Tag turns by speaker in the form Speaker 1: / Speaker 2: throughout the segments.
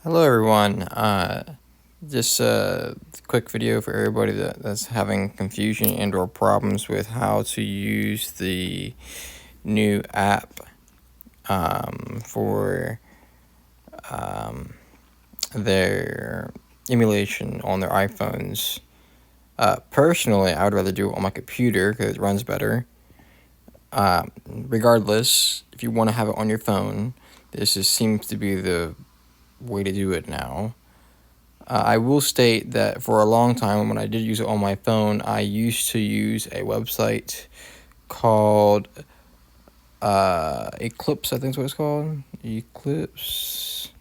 Speaker 1: Hello everyone. Just a quick video for everybody that's having confusion and or problems with how to use the new app for their emulation on their iPhones. Personally, I would rather do it on my computer because it runs better. Regardless, if you want to have it on your phone, this seems to be the way to do it now. I will state that for a long time, when I did use it on my phone, I used to use a website called Eclipse, I think is what it's called. Eclipse.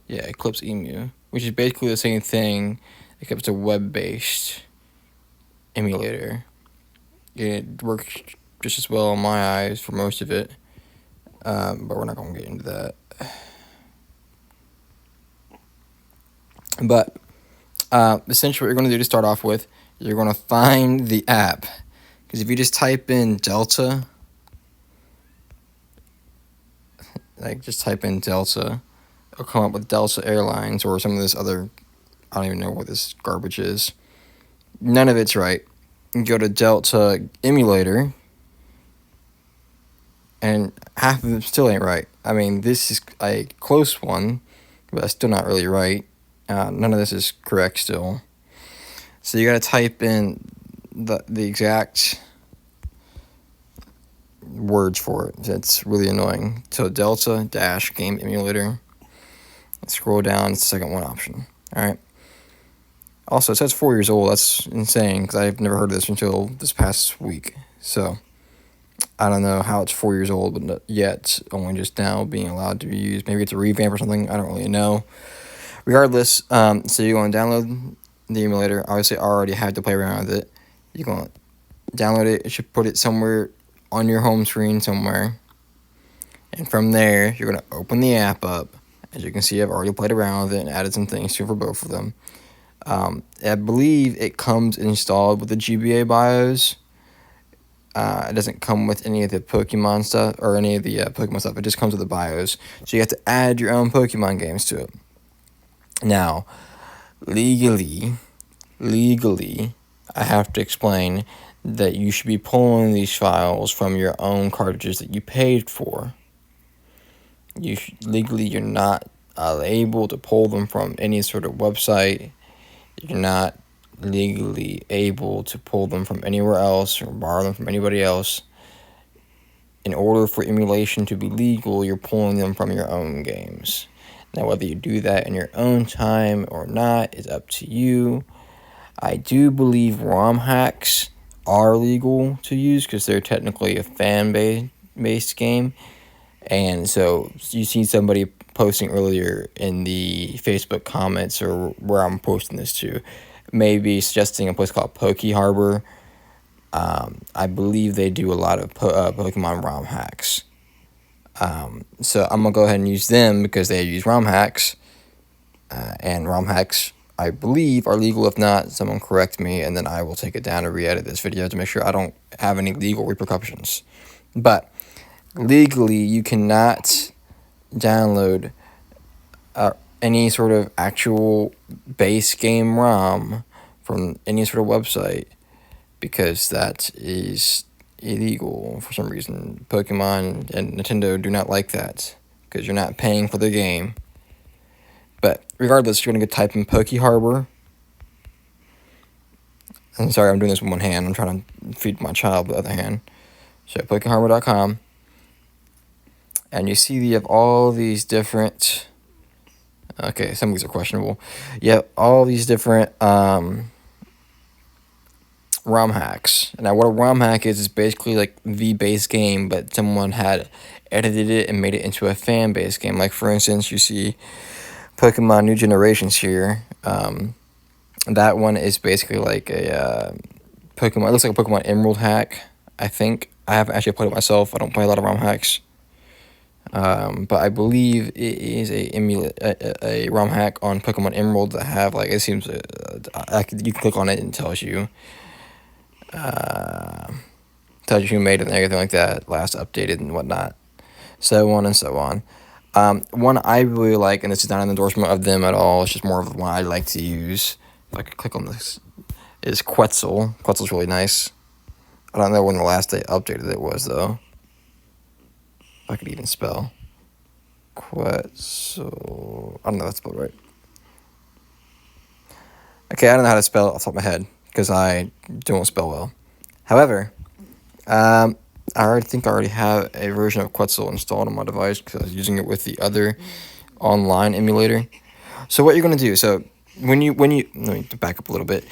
Speaker 1: Yeah, Eclipse Emu, which is basically the same thing, except it's a web-based emulator. It works just as well in my eyes for most of it, but we're not going to get into that. But essentially what you're going to do to start off with, you're going to find the app. Because if you just type in Delta, just type in Delta, it'll come up with Delta Airlines or some of this other, I don't even know what this garbage is. None of it's right. You go to Delta Emulator, and half of it still ain't right. I mean, this is a close one, but it's still not really right. None of this is correct still. So you gotta type in the exact words for it. It's really annoying. So Delta dash game emulator. Scroll down, it's the second one option. Alright. Also, it says 4 years old. That's insane because I've never heard of this until this past week. So I don't know how it's 4 years old, but not yet only just now being allowed to be used. Maybe it's a revamp or something. I don't really know. Regardless, so you're going to download the emulator. Obviously, I already had to play around with it. You're going to download it. You should put it somewhere on your home screen somewhere. And from there, you're going to open the app up. As you can see, I've already played around with it and added some things to it for both of them. I believe it comes installed with the GBA BIOS. It doesn't come with any of the Pokemon stuff or any of the Pokemon stuff. It just comes with the BIOS. So you have to add your own Pokemon games to it. Now, legally, I have to explain that you should be pulling these files from your own cartridges that you paid for. Legally, you're not able to pull them from any sort of website. You're not legally able to pull them from anywhere else or borrow them from anybody else. In order for emulation to be legal, you're pulling them from your own games. Now, whether you do that in your own time or not is up to you. I do believe ROM hacks are legal to use because they're technically a fan-based game. And so you see somebody posting earlier in the Facebook comments or where I'm posting this to, maybe suggesting a place called pokeharbor. I believe they do a lot of Pokemon ROM hacks. So I'm going to go ahead and use them because they use ROM hacks. And ROM hacks, I believe, are legal. If not, someone correct me, and then I will take it down and re-edit this video to make sure I don't have any legal repercussions. But legally, you cannot download any sort of actual base game ROM from any sort of website because that is illegal for some reason. Pokemon and Nintendo do not like that because you're not paying for the game. But regardless, you're going to go type in pokeharbor. I'm sorry, I'm doing this with one hand. I'm trying to feed my child with the other hand. So pokeharbor.com. And you see you have all these different... Okay, some of these are questionable. You have all these different ROM hacks. Now, what a ROM hack is basically like the base game, but someone had edited it and made it into a fan-based game. Like, for instance, you see Pokemon New Generations here. That one is basically like a Pokemon. It looks like a Pokemon Emerald hack, I think. I haven't actually played it myself. I don't play a lot of ROM hacks. But I believe it is a ROM hack on Pokemon Emerald that have, like, it seems, you can click on it and it tells you who made it and everything like that, last updated and whatnot, so on and so on. One I really like, and this is not an endorsement of them at all, it's just more of one I like to use. If I could click on this, is Quetzal. Quetzal's really nice. I don't know when the last they updated it was, though. If I could even spell. Quetzal. I don't know if that's spelled right. Okay, I don't know how to spell it off the top of my head, because I don't spell well. However, I already have a version of Quetzal installed on my device, because I was using it with the other online emulator. So what you're going to do, so when you, let me back up a little bit.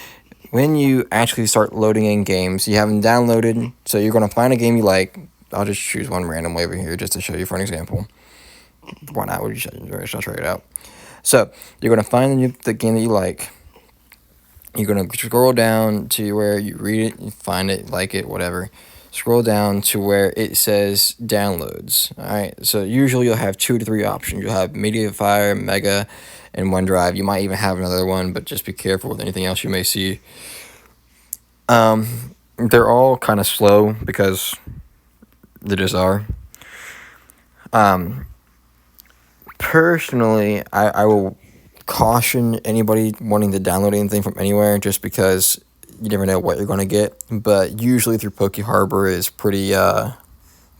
Speaker 1: When you actually start loading in games, you have them downloaded, so you're going to find a game you like. I'll just choose one randomly over here just to show you for an example. Why not? I'll try it out. So you're going to find the game that you like. You're going to scroll down to where you read it, you find it, like it, whatever. Scroll down to where it says downloads. All right, so usually you'll have 2 to 3 options. You'll have MediaFire, Mega, and OneDrive. You might even have another one, but just be careful with anything else you may see. They're all kind of slow because they just are. Personally, I will caution anybody wanting to download anything from anywhere, just because you never know what you're going to get. But usually through pokeharbor is pretty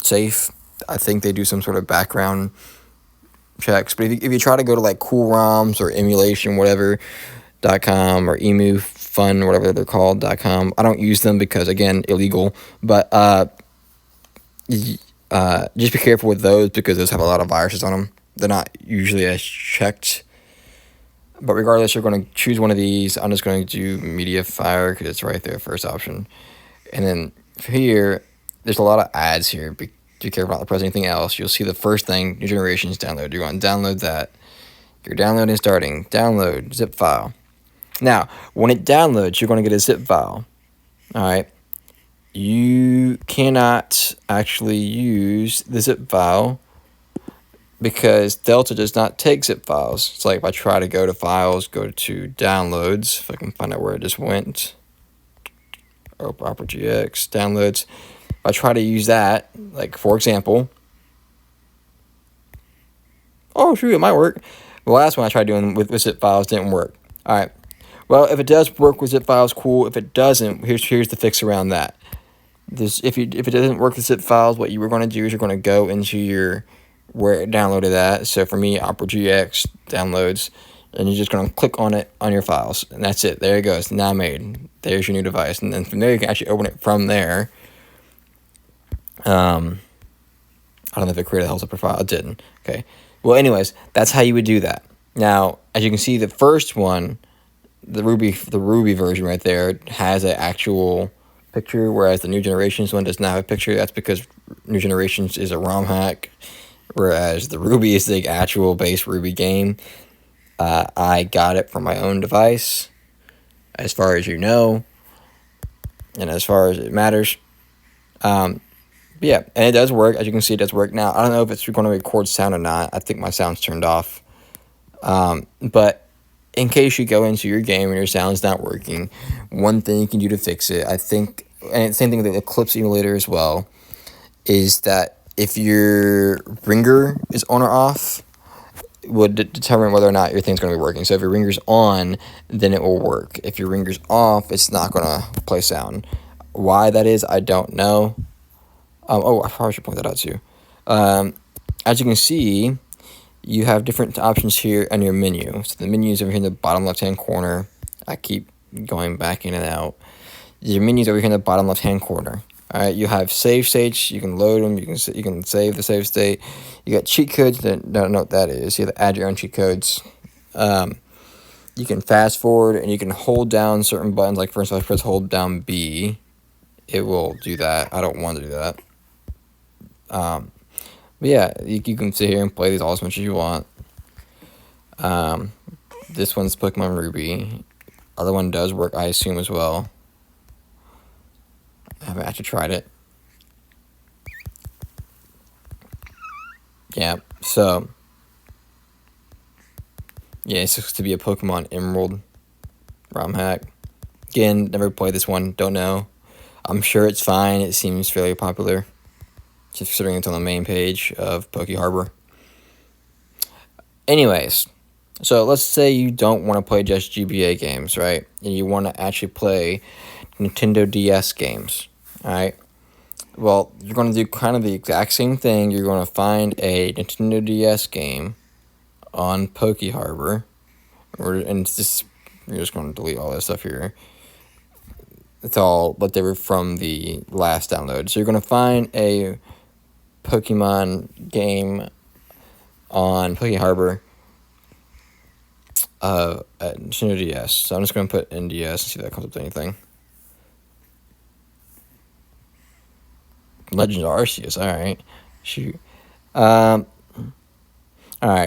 Speaker 1: safe. I think they do some sort of background checks. But if you try to go to like CoolRoms or emulation, whatever.com, or emufun, whatever they're called.com, I don't use them because, again, illegal. But just be careful with those, because those have a lot of viruses on them. They're not usually as checked. But regardless, you're going to choose one of these. I'm just going to do MediaFire because it's right there, first option. And then here, there's a lot of ads here. Be careful not to press anything else. You'll see the first thing, New Generations download. You're going to download that. You're downloading, starting. Download, zip file. Now, when it downloads, you're going to get a zip file. All right. You cannot actually use the zip file because Delta does not take zip files. It's like if I try to go to files, go to downloads, if I can find out where it just went. Oh, Opera GX, downloads. If I try to use that, like for example, oh shoot, it might work. The last one I tried doing with zip files didn't work. All right. Well, if it does work with zip files, cool. If it doesn't, here's the fix around that. If it doesn't work with zip files, what you were going to do is you're going to go into your where it downloaded that. So for me, Opera GX downloads, and you're just going to click on it on your files, and that's it. There it goes. Now made. There's your new device, and then from there you can actually open it from there. I don't know if it created a health profile. It didn't. Okay. Well, anyways, that's how you would do that. Now, as you can see, the first one, the Ruby version right there, has an actual picture, whereas the New Generations one does not have a picture. That's because New Generations is a ROM hack, whereas the Ruby is the actual base Ruby game. I got it from my own device, as far as you know, and as far as it matters. But yeah, and it does work. As you can see, it does work. Now, I don't know if it's going to record sound or not. I think my sound's turned off. But in case you go into your game and your sound's not working, one thing you can do to fix it, I think, and same thing with the Eclipse emulator as well, is that if your ringer is on or off, would determine whether or not your thing's going to be working. So if your ringer's on, then it will work. If your ringer's off, it's not going to play sound. Why that is, I don't know. I probably should point that out too. As you can see, you have different options here on your menu. So the menu is over here in the bottom left-hand corner. I keep going back in and out. Your menu is over here in the bottom left-hand corner. All right, you have save states. You can load them. You can save the save state. You got cheat codes. That don't know what that is. You have to add your own cheat codes. You can fast forward and you can hold down certain buttons. Like for instance, if I press hold down B, it will do that. I don't want to do that. But yeah, you can sit here and play these all as much as you want. This one's Pokemon Ruby. Other one does work, I assume, as well. I haven't actually tried it. Yeah, so yeah, it's supposed to be a Pokemon Emerald ROM hack. Again, never played this one, don't know. I'm sure it's fine. It seems fairly popular, just considering it's on the main page of pokeharbor. Anyways, so let's say you don't want to play just GBA games, right? And you want to actually play Nintendo DS games, all right? Well, you're going to do kind of the exact same thing. You're going to find a Nintendo DS game on pokeharbor, and it's just, you're just going to delete all this stuff here. It's all but they were from the last download. So you're going to find a Pokemon game on pokeharbor at Nintendo DS. So I'm just going to put NDS and see if that comes up with anything. Legends of Arceus, alright. Shoot. Alright,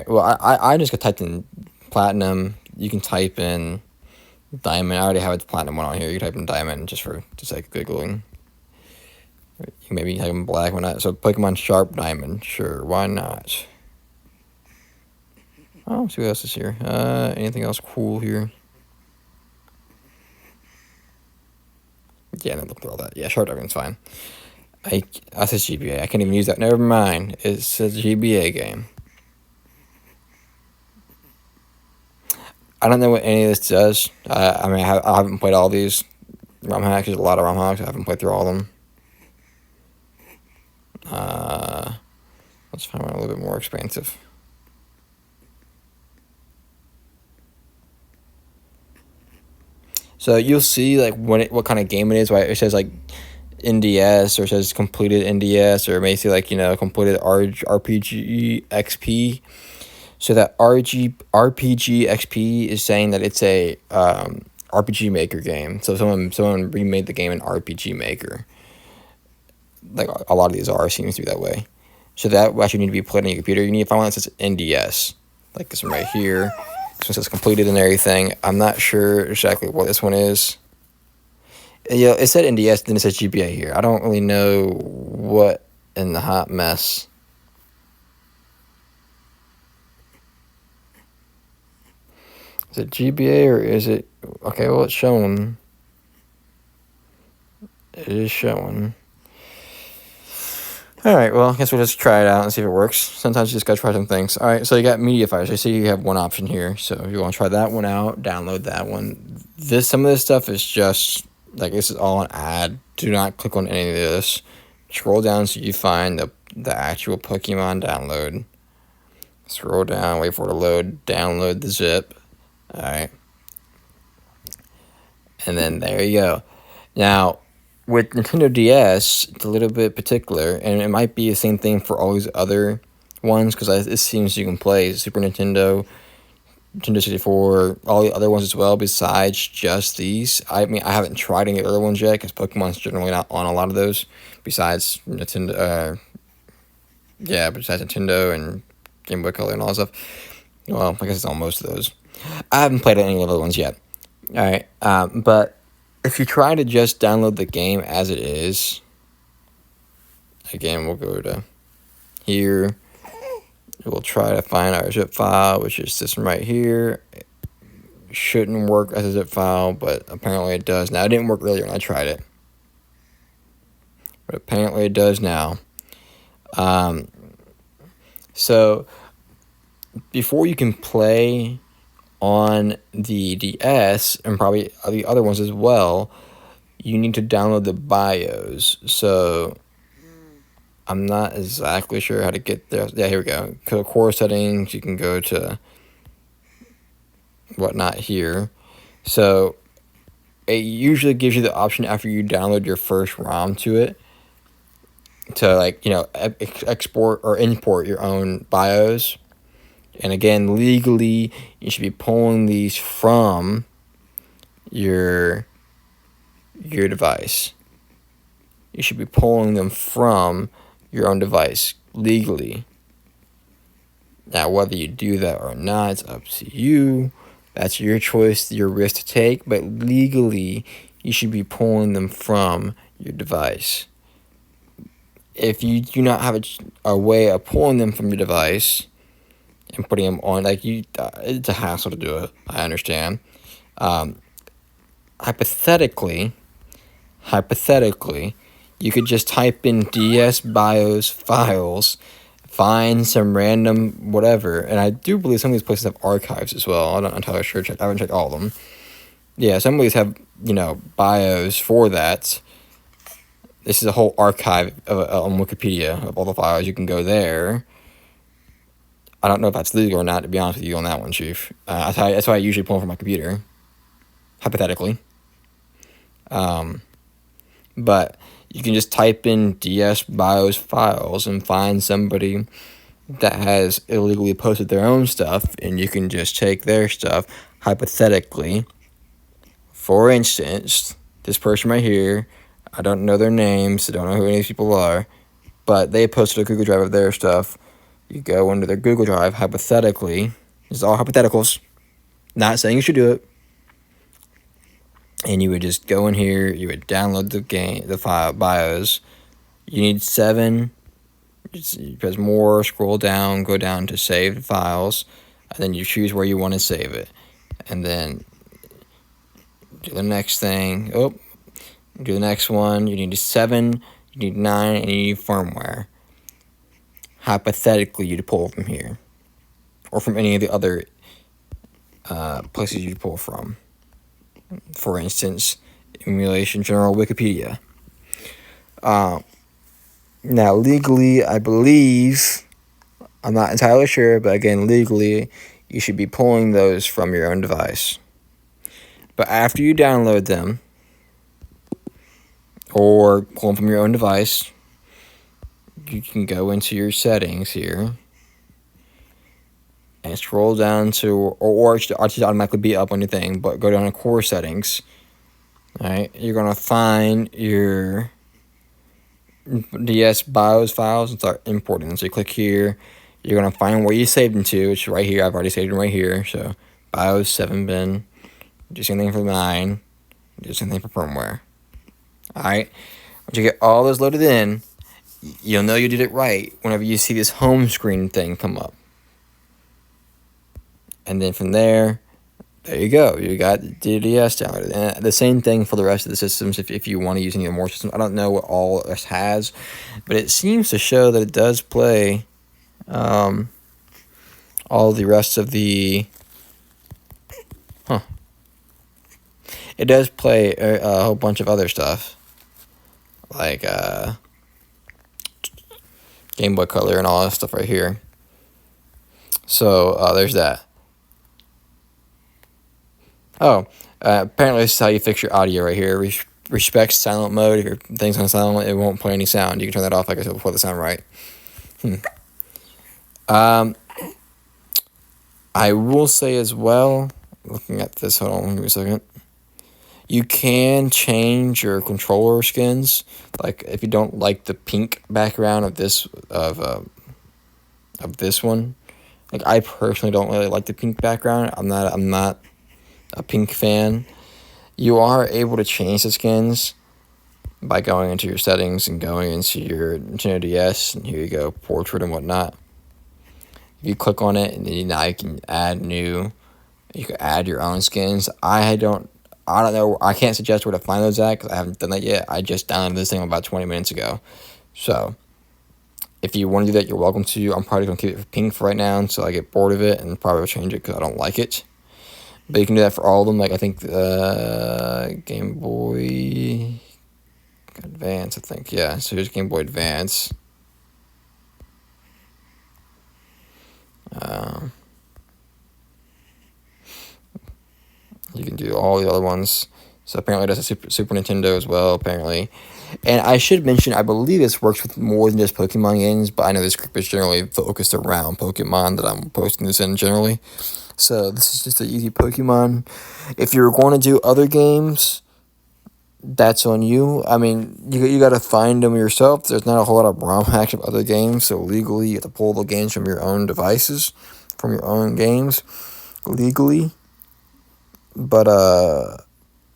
Speaker 1: well, I just got typed in Platinum. You can type in Diamond. I already have the Platinum one on here. You can type in Diamond just for like giggling. You can maybe type in Black, why not? So Pokemon Sharp Diamond, sure, why not? Oh, let's see what else is here. Anything else cool here? Yeah, no, look through all that. Yeah, Sharp Diamond's fine. I said GBA. I can't even use that. Never mind. It says GBA game. I don't know what any of this does. I mean, I haven't played all these ROM hacks. There's a lot of ROM hacks. I haven't played through all of them. Let's find one a little bit more expansive. So you'll see like what kind of game it is. Right? It says like NDS, or it says completed NDS, or maybe like completed RPG XP. So that RPG XP is saying that it's a RPG Maker game. So someone remade the game in RPG Maker. Like a lot of these seems to be that way. So that actually need to be played on your computer. You need to find one that says NDS, like this one right here. This one says completed and everything. I'm not sure exactly what this one is. Yeah, it said NDS, then it says GBA here. I don't really know what in the hot mess. Is it GBA or is it... Okay, well, it's showing. It is showing. Alright, well, I guess we'll just try it out and see if it works. Sometimes you just gotta try some things. Alright, so you got media files. I see you have one option here. So if you want to try that one out, download that one. Some of this stuff is just... Like, this is all an ad. Do not click on any of this. Scroll down so you find the actual Pokemon download. Scroll down, wait for it to load, download the zip. Alright. And then there you go. Now, with Nintendo DS, it's a little bit particular, and it might be the same thing for all these other ones, because it seems you can play Super Nintendo, Nintendo 64, all the other ones as well, besides just these. I mean, I haven't tried any other ones yet, because Pokemon's generally not on a lot of those, besides Nintendo, besides Nintendo and Game Boy Color and all that stuff. Well, I guess it's on most of those. I haven't played any other ones yet. Alright, but if you try to just download the game as it is, again, we'll go to here. We'll try to find our zip file, which is this one right here. It shouldn't work as a zip file, but apparently it does. Now, it didn't work earlier when I tried it, but apparently it does now. So, before you can play on the DS, and probably the other ones as well, you need to download the BIOS. So I'm not exactly sure how to get there. Yeah, here we go. Core settings, you can go to whatnot here. So it usually gives you the option after you download your first ROM to it to export or import your own BIOS. And again, legally, you should be pulling these from your device. You should be pulling them from your own device legally. Now, whether you do that or not, it's up to you. That's your choice, your risk to take. But legally, you should be pulling them from your device. If you do not have a way of pulling them from your device and putting them on, it's a hassle to do it. I understand. Hypothetically, you could just type in DS BIOS files find some random whatever. And I do believe some of these places have archives as well. I'm not entirely sure. I haven't checked all of them. Yeah, some of these have, bios for that. This is a whole archive on Wikipedia of all the files. You can go there. I don't know if that's legal or not, to be honest with you on that one, Chief. That's why I usually pull them from my computer, hypothetically. But you can just type in DS BIOS files and find somebody that has illegally posted their own stuff, and you can just take their stuff, hypothetically. For instance, this person right here, I don't know their names, I don't know who any of these people are, but they posted a Google Drive of their stuff. You go into their Google Drive, hypothetically. This is all hypotheticals. Not saying you should do it. And you would just go in here, you would download the file BIOS. You need 7. You press more, scroll down, go down to save files, and then you choose where you want to save it. And then do the next thing. Do the next one. You need 7, you need 9, and you need firmware. Hypothetically, you'd pull from here, or from any of the other places you'd pull from. For instance, Emulation General Wikipedia. Now, legally, I believe, I'm not entirely sure, but again, legally, you should be pulling those from your own device. But after you download them, or pull them from your own device, you can go into your settings here and scroll down to, or it should automatically be up on your thing, but go down to core settings. Alright, you're going to find your DS BIOS files and start importing them. So you click here, you're going to find where you saved them to, which is right here. I've already saved them right here. So BIOS 7-bin, do the same thing for 9, do the same thing for firmware. Alright, once you get all those loaded in, you'll know you did it right whenever you see this home screen thing come up. And then from there you go. You got DDS downloaded. And the same thing for the rest of the systems if you want to use any more systems. I don't know what all this has, but it seems to show that it does play all the rest of the... It does play a whole bunch of other stuff, like Game Boy Color and all that stuff right here. So there's that. Apparently this is how you fix your audio right here. Respect silent mode. If your thing's on silent, it won't play any sound. You can turn that off, like I said before, to sound right. I will say as well, looking at this, hold on, give me a second. You can change your controller skins. Like if you don't like the pink background of this one. Like I personally don't really like the pink background. I'm not a pink fan. You are able to change the skins by going into your settings and going into your Nintendo DS, and here you go, portrait and whatnot. If you click on it, and then now you can you can add your own skins. I don't know, I can't suggest where to find those at because I haven't done that yet. I just downloaded this thing about 20 minutes ago. So if you want to do that, you're welcome to. I'm probably going to keep it pink for right now until I get bored of it, and probably will change it because I don't like it. But you can do that for all of them. Like I think Game Boy Advance, I think. Yeah, so here's Game Boy Advance. You can do all the other ones. So apparently it does a Super Nintendo as well, apparently. And I should mention, I believe this works with more than just Pokemon games, but I know this group is generally focused around Pokemon that I'm posting this in generally. So this is just an easy Pokemon. If you're going to do other games, that's on you. I mean, you got to find them yourself. There's not a whole lot of ROM hacks of other games, so legally you have to pull the games from your own devices, from your own games, legally. But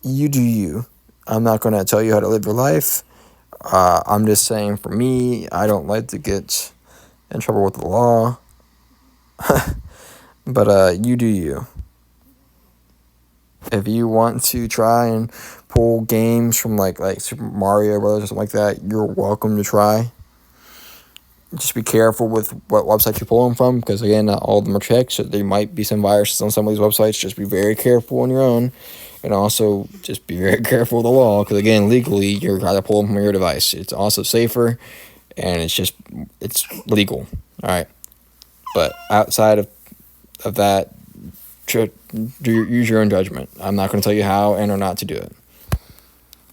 Speaker 1: you do you. I'm not going to tell you how to live your life. I'm just saying, for me, I don't like to get in trouble with the law. But you do you. If you want to try and pull games from like Super Mario Brothers or something like that, you're welcome to try. just be careful with what websites you pull them from, because again, not all of them are checked, so there might be some viruses on some of these websites. Just be very careful on your own, and also just be very careful with the law, because again, legally, you're trying to pull them from your device. It's also safer, and it's legal. All right, but outside of that, use your own judgment. I'm not going to tell you how and or not to do it.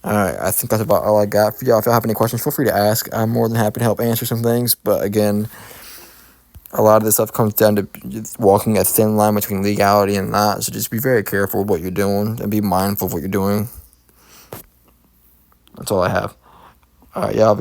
Speaker 1: Alright, I think that's about all I got for y'all. If y'all have any questions, feel free to ask. I'm more than happy to help answer some things. But again, a lot of this stuff comes down to walking a thin line between legality and not. So just be very careful with what you're doing and be mindful of what you're doing. That's all I have. Alright, y'all have a good